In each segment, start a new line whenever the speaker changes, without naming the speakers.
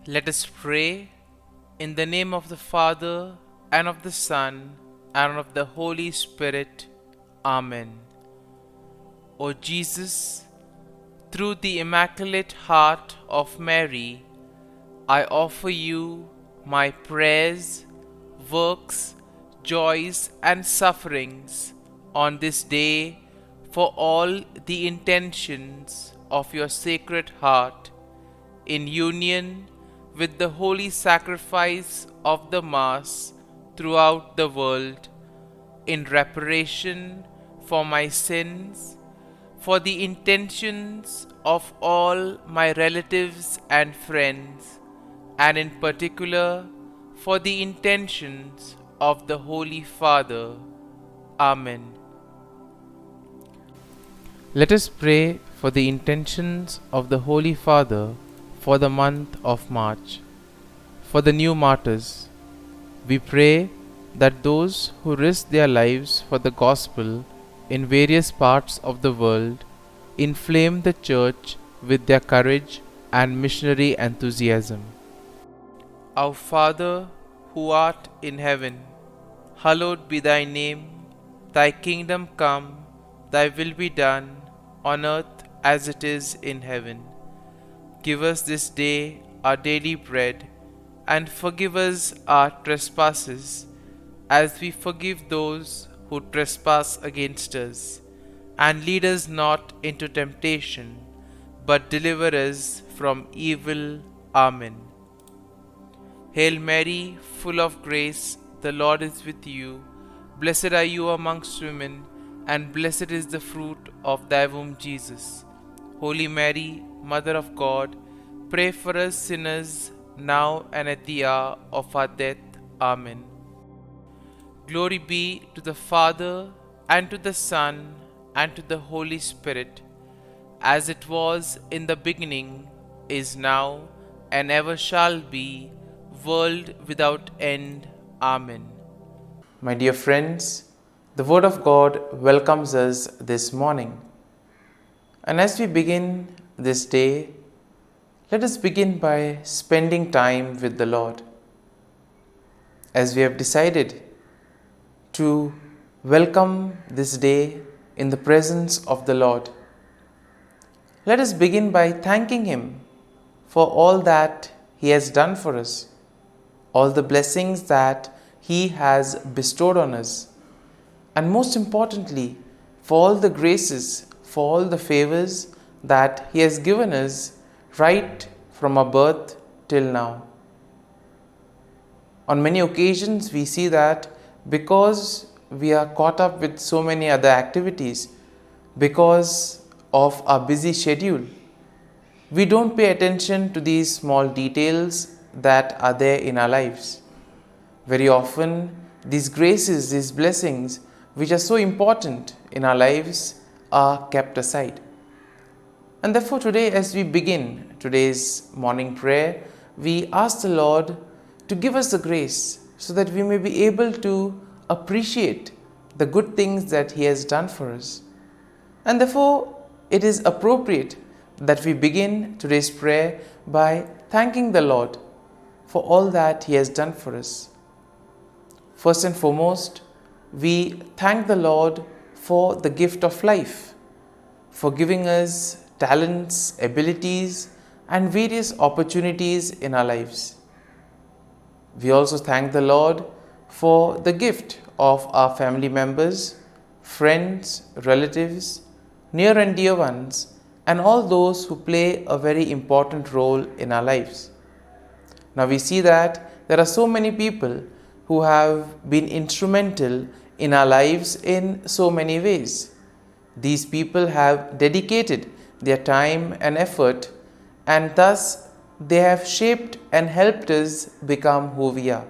Let us pray in the name of the Father, and of the Son, and of the Holy Spirit. Amen. O Jesus, through the Immaculate Heart of Mary, I offer you my prayers, works, joys, and sufferings on this day for all the intentions of your Sacred Heart, in union with the holy sacrifice of the Mass throughout the world, in reparation for my sins, for the intentions of all my relatives and friends, and in particular for the intentions of the Holy Father. Amen. Let us pray for the intentions of the Holy Father for the month of March. For the new martyrs, we pray that those who risk their lives for the gospel in various parts of the world inflame the Church with their courage and missionary enthusiasm. Our Father, who art in heaven, hallowed be thy name. Thy kingdom come, thy will be done, on earth as it is in heaven. Give us this day our daily bread, and forgive us our trespasses, as we forgive those who trespass against us. And lead us not into temptation, but deliver us from evil. Amen. Hail Mary, full of grace, the Lord is with you. Blessed are you amongst women, and blessed is the fruit of thy womb, Jesus. Holy Mary, Mother of God, pray for us sinners, now and at the hour of our death. Amen. Glory be to the Father, and to the Son, and to the Holy Spirit, as it was in the beginning, is now, and ever shall be, world without end. Amen. My dear friends, the Word of God welcomes us this morning. And as we begin this day, let us begin by spending time with the Lord. As we have decided to welcome this day in the presence of the Lord, let us begin by thanking Him for all that He has done for us, all the blessings that He has bestowed on us, and most importantly, for all the graces, for all the favors that He has given us right from our birth till now. On many occasions, we see that because we are caught up with so many other activities, because of our busy schedule, we don't pay attention to these small details that are there in our lives. Very often, these graces, these blessings, which are so important in our lives, are kept aside. And therefore today, as we begin today's morning prayer, we ask the Lord to give us the grace so that we may be able to appreciate the good things that He has done for us. And therefore, it is appropriate that we begin today's prayer by thanking the Lord for all that He has done for us. First and foremost, we thank the Lord for the gift of life, for giving us talents, abilities, and various opportunities in our lives. We also thank the Lord for the gift of our family members, friends, relatives, near and dear ones, and all those who play a very important role in our lives. Now we see that there are so many people who have been instrumental in our lives in so many ways. These people have dedicated their time and effort, and thus they have shaped and helped us become who we are.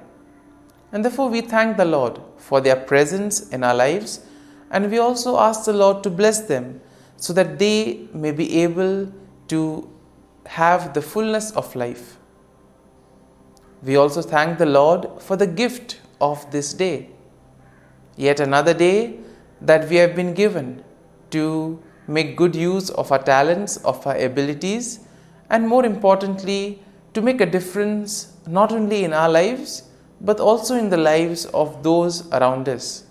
And therefore we thank the Lord for their presence in our lives, and we also ask the Lord to bless them so that they may be able to have the fullness of life. We also thank the Lord for the gift of this day, yet another day that we have been given to make good use of our talents, of our abilities, and more importantly, to make a difference not only in our lives but also in the lives of those around us.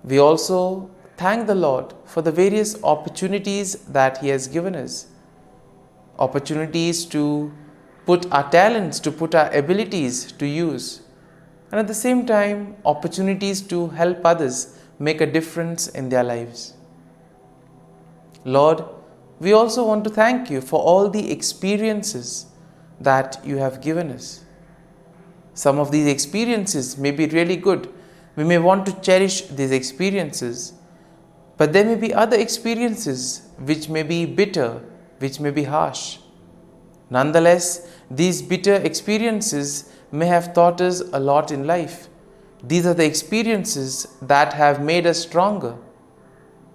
We also thank the Lord for the various opportunities that He has given us. Opportunities to put our talents, to put our abilities to use. And at the same time, opportunities to help others make a difference in their lives. Lord, we also want to thank You for all the experiences that You have given us. Some of these experiences may be really good. We may want to cherish these experiences. But there may be other experiences which may be bitter, which may be harsh. Nonetheless, these bitter experiences may have taught us a lot in life. These are the experiences that have made us stronger.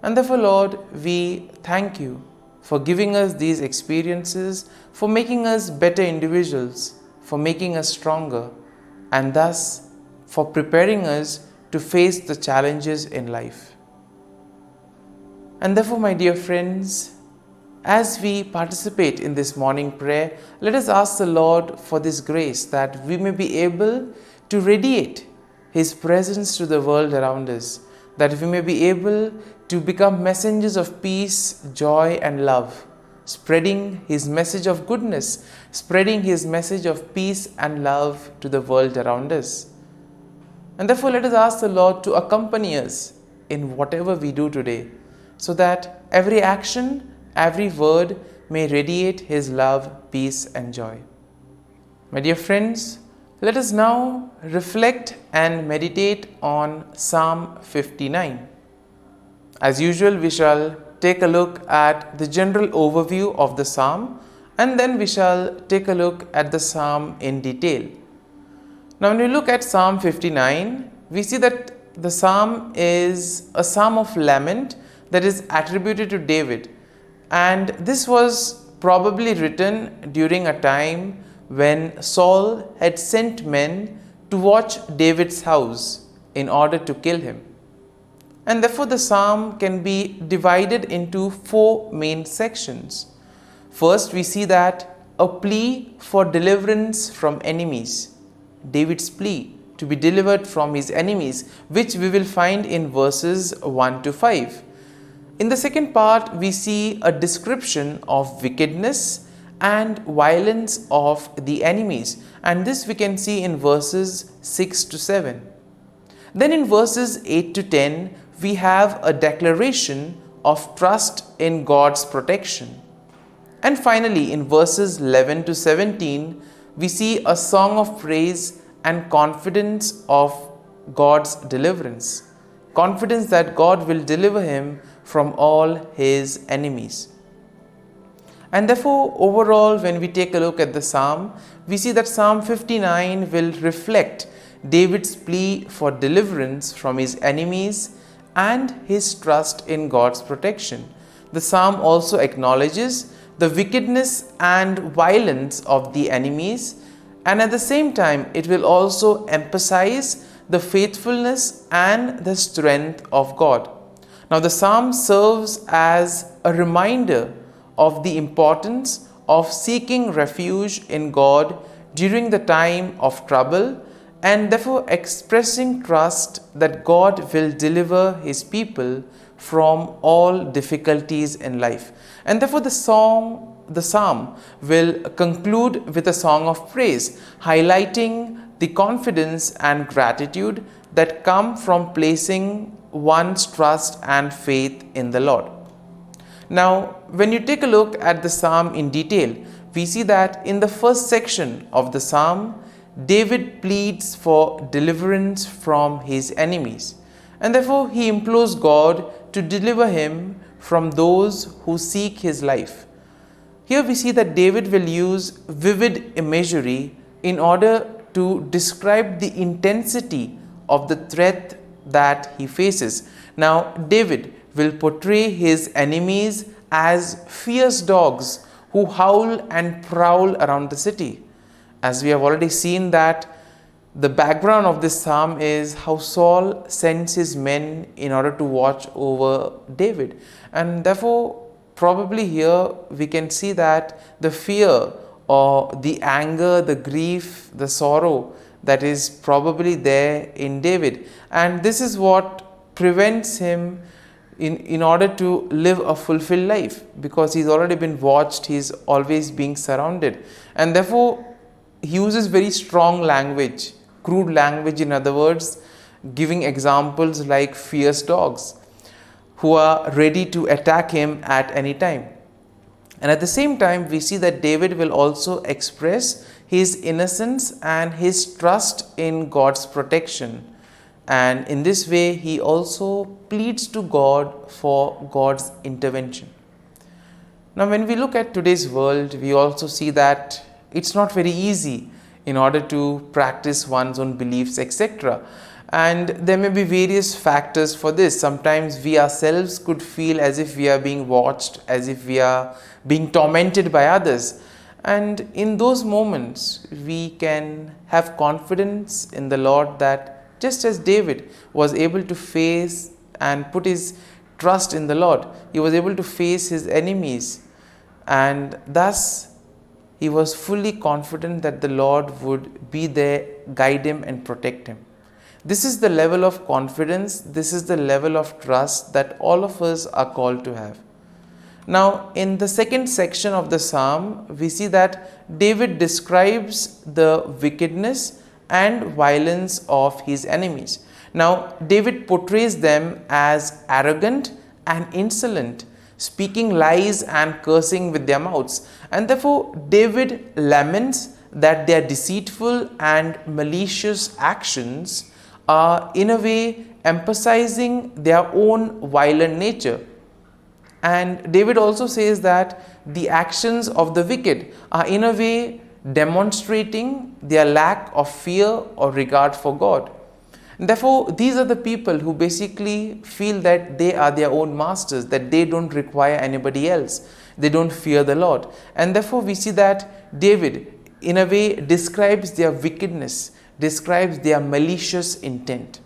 And therefore, Lord, we thank You for giving us these experiences, for making us better individuals, for making us stronger, and thus for preparing us to face the challenges in life. And therefore, my dear friends, as we participate in this morning prayer, let us ask the Lord for this grace that we may be able to radiate His presence to the world around us, that we may be able to become messengers of peace, joy and love, spreading His message of goodness, spreading His message of peace and love to the world around us. And therefore, let us ask the Lord to accompany us in whatever we do today, so that every action, every word may radiate His love, peace and joy. My dear friends, let us now reflect and meditate on Psalm 59. As usual, we shall take a look at the general overview of the psalm, and then we shall take a look at the psalm in detail. Now, when we look at Psalm 59, we see that the psalm is a psalm of lament that is attributed to David, and this was probably written during a time when Saul had sent men to watch David's house in order to kill him. And therefore, the psalm can be divided into 4 main sections. First, we see that a plea for deliverance from enemies. David's plea to be delivered from his enemies, which we will find in verses 1 to 5. In the second part, we see a description of wickedness and violence of the enemies, and this we can see in verses 6 to 7. Then in verses 8 to 10, we have a declaration of trust in God's protection. And finally, in verses 11 to 17, we see a song of praise and confidence of God's deliverance. Confidence that God will deliver him from all his enemies. And therefore, overall, when we take a look at the psalm, we see that Psalm 59 will reflect David's plea for deliverance from his enemies and his trust in God's protection. The psalm also acknowledges the wickedness and violence of the enemies, and at the same time, it will also emphasize the faithfulness and the strength of God. Now, the psalm serves as a reminder of the importance of seeking refuge in God during the time of trouble, and therefore expressing trust that God will deliver his people from all difficulties in life. And therefore the psalm will conclude with a song of praise, highlighting the confidence and gratitude that come from placing one's trust and faith in the Lord. Now, when you take a look at the psalm in detail, we see that in the first section of the psalm, David pleads for deliverance from his enemies, and therefore he implores God to deliver him from those who seek his life. Here we see that David will use vivid imagery in order to describe the intensity of the threat that he faces. Now, David will portray his enemies as fierce dogs who howl and prowl around the city. As we have already seen that the background of this psalm is how Saul sends his men in order to watch over David, and therefore probably here we can see that the fear or the anger, the grief, the sorrow that is probably there in David. And this is what prevents him in order to live a fulfilled life, because he's already been watched, he's always being surrounded, and therefore he uses very strong language, crude language, in other words, giving examples like fierce dogs who are ready to attack him at any time. And at the same time, we see that David will also express his innocence and his trust in God's protection. And in this way, he also pleads to God for God's intervention. Now, when we look at today's world, we also see that it's not very easy in order to practice one's own beliefs, etc. And there may be various factors for this. Sometimes we ourselves could feel as if we are being watched, as if we are being tormented by others. And in those moments, we can have confidence in the Lord that just as David was able to face and put his trust in the Lord, he was able to face his enemies, and thus he was fully confident that the Lord would be there, guide him and protect him. This is the level of confidence, this is the level of trust that all of us are called to have. Now, in the second section of the psalm, we see that David describes the wickedness and violence of his enemies. Now, David portrays them as arrogant and insolent, speaking lies and cursing with their mouths. And therefore, David laments that their deceitful and malicious actions are in a way emphasizing their own violent nature. And David also says that the actions of the wicked are in a way demonstrating their lack of fear or regard for God. And therefore, these are the people who basically feel that they are their own masters, that they don't require anybody else. They don't fear the Lord. And therefore, we see that David, in a way, describes their wickedness, describes their malicious intent.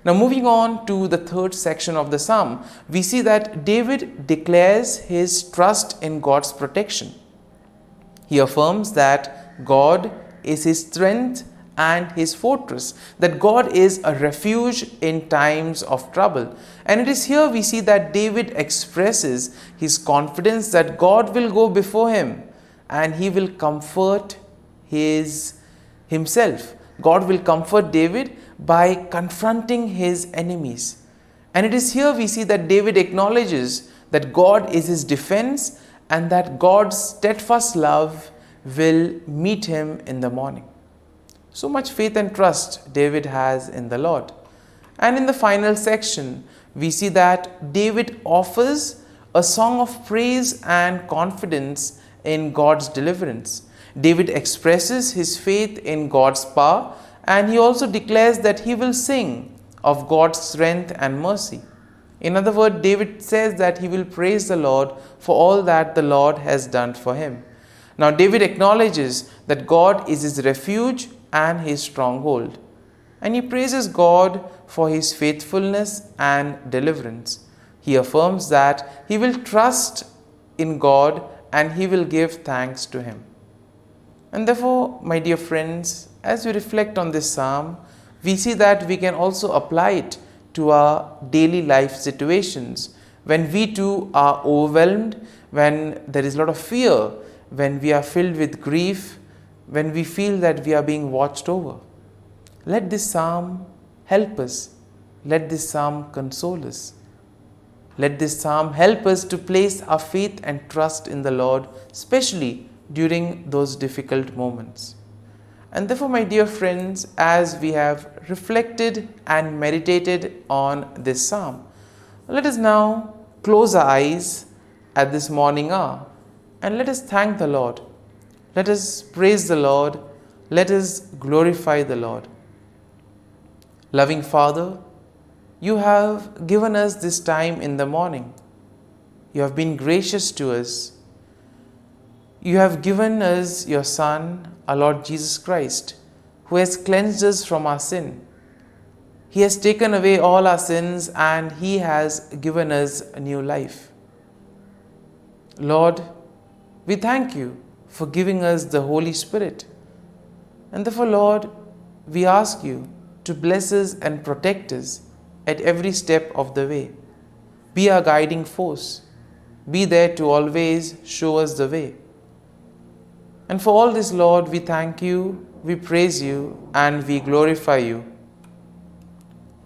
Now, moving on to the third section of the psalm, we see that David declares his trust in God's protection. He affirms that God is his strength and his fortress, that God is a refuge in times of trouble. And it is here we see that David expresses his confidence that God will go before him and he will comfort himself. God will comfort David by confronting his enemies. And it is here we see that David acknowledges that God is his defense and that God's steadfast love will meet him in the morning. So much faith and trust David has in the Lord. And in the final section, we see that David offers a song of praise and confidence in God's deliverance. David expresses his faith in God's power, and he also declares that he will sing of God's strength and mercy. In other words, David says that he will praise the Lord for all that the Lord has done for him. Now, David acknowledges that God is his refuge and his stronghold, and he praises God for his faithfulness and deliverance. He affirms that he will trust in God and he will give thanks to him. And therefore, my dear friends, as we reflect on this psalm, we see that we can also apply it to our daily life situations. When we too are overwhelmed, when there is a lot of fear, when we are filled with grief, when we feel that we are being watched over, let this psalm help us. Let this psalm console us. Let this psalm help us to place our faith and trust in the Lord, especially during those difficult moments. And therefore, my dear friends, as we have reflected and meditated on this psalm, let us now close our eyes at this morning hour and let us thank the Lord. Let us praise the Lord. Let us glorify the Lord. Loving Father, you have given us this time in the morning. You have been gracious to us. You have given us your Son, our Lord Jesus Christ, who has cleansed us from our sin. He has taken away all our sins and He has given us a new life. Lord, we thank you for giving us the Holy Spirit. And therefore, Lord, we ask you to bless us and protect us at every step of the way. Be our guiding force. Be there to always show us the way. And for all this, Lord, we thank you, we praise you, and we glorify you.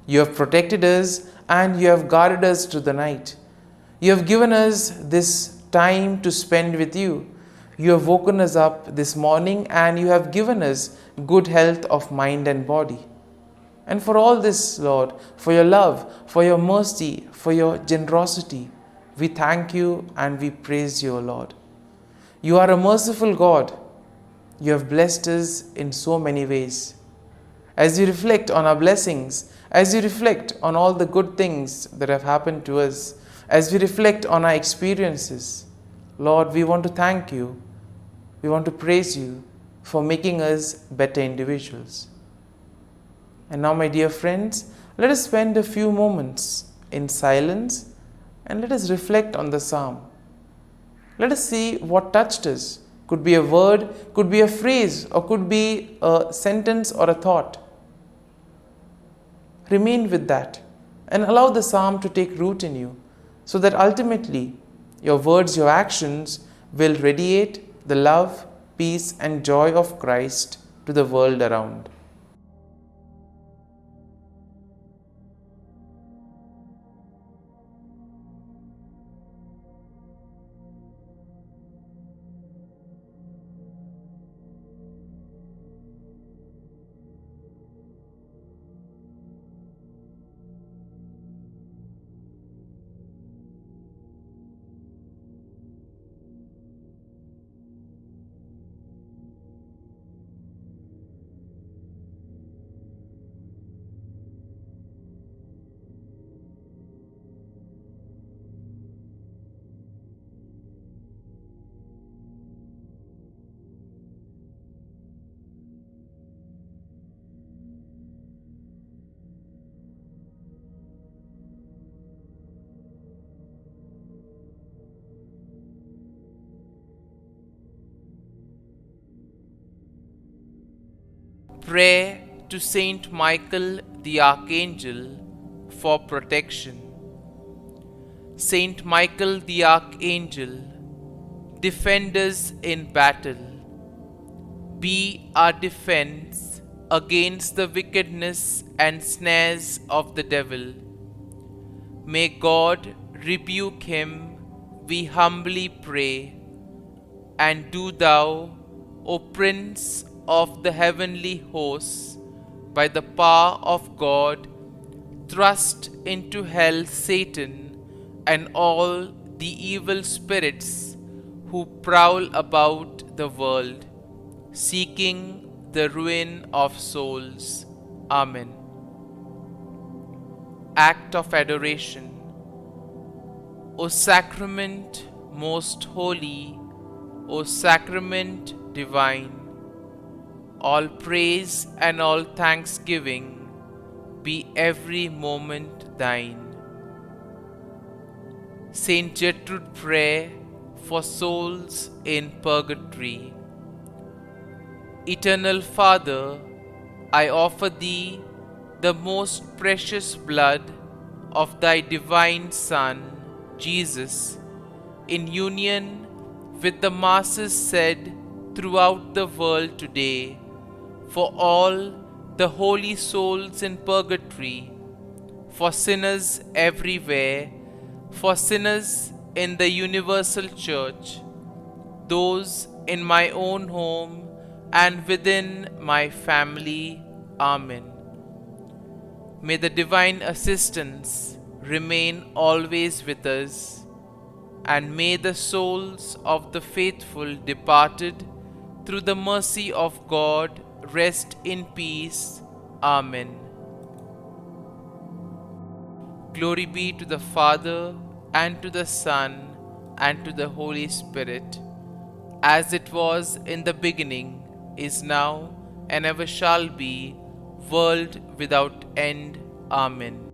You have protected us and you have guarded us through the night. You have given us this time to spend with you. You have woken us up this morning and you have given us good health of mind and body. And for all this, Lord, for your love, for your mercy, for your generosity, we thank you and we praise you, O Lord. You are a merciful God. You have blessed us in so many ways. As you reflect on our blessings, as you reflect on all the good things that have happened to us, as we reflect on our experiences, Lord, we want to thank you. We want to praise you for making us better individuals. And now, my dear friends, let us spend a few moments in silence and let us reflect on the psalm. Let us see what touched us. Could be a word, could be a phrase, or could be a sentence or a thought. Remain with that and allow the psalm to take root in you, so that ultimately your words, your actions will radiate the love, peace, and joy of Christ to the world around. Pray to Saint Michael the Archangel for protection. Saint Michael the Archangel, defend us in battle. Be our defense against the wickedness and snares of the devil. May God rebuke him, we humbly pray. And do thou, O Prince of the heavenly hosts, by the power of God, thrust into hell Satan and all the evil spirits who prowl about the world, seeking the ruin of souls. Amen. Act of Adoration. O Sacrament most holy, O Sacrament divine, all praise and all thanksgiving be every moment thine. Saint Gertrude, pray for souls in purgatory. Eternal Father, I offer thee the most precious blood of thy divine Son, Jesus, in union with the masses said throughout the world today, for all the holy souls in purgatory, for sinners everywhere, for sinners in the universal church, those in my own home and within my family. Amen. May the divine assistance remain always with us, and may the souls of the faithful departed through the mercy of God rest in peace. Amen. Glory be to the Father, and to the Son, and to the Holy Spirit, as it was in the beginning, is now, and ever shall be, world without end. Amen.